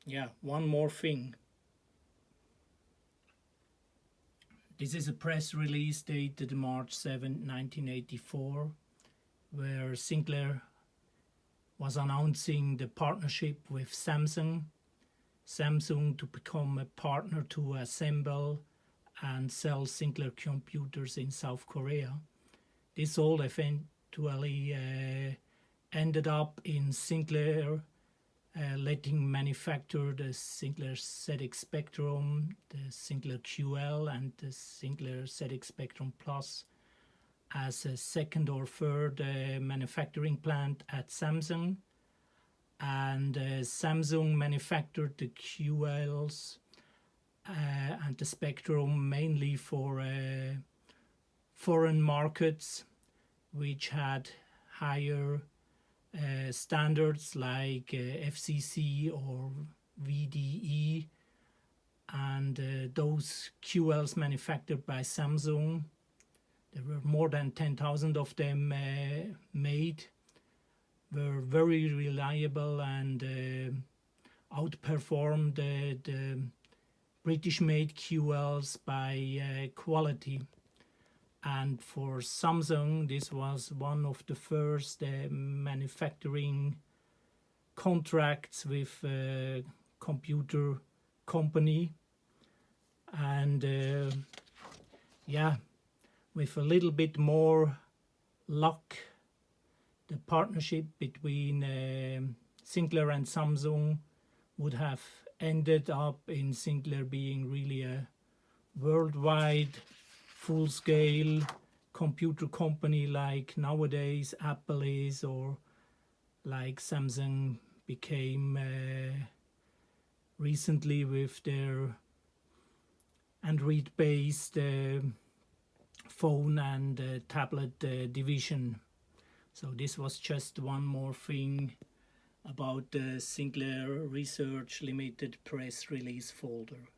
Yeah, one more thing. This is a press release dated March 7, 1984, where Sinclair was announcing the partnership with Samsung to become a partner to assemble and sell Sinclair computers in South Korea. This all eventually ended up in Sinclair letting manufacture the Sinclair ZX Spectrum, the Sinclair QL, and the Sinclair ZX Spectrum Plus as a second or third manufacturing plant at Samsung. And Samsung manufactured the QLs and the Spectrum mainly for foreign markets, which had higher standards like FCC or VDE, and those QLs manufactured by Samsung, there were more than 10,000 of them made, were very reliable and outperformed the British-made QLs by quality. And for Samsung, this was one of the first manufacturing contracts with a computer company. And yeah, with a little bit more luck, the partnership between Sinclair and Samsung would have ended up in Sinclair being really a worldwide full-scale computer company like nowadays Apple is, or like Samsung became recently with their Android-based phone and tablet division. So this was just one more thing about the Sinclair Research Ltd press release folder.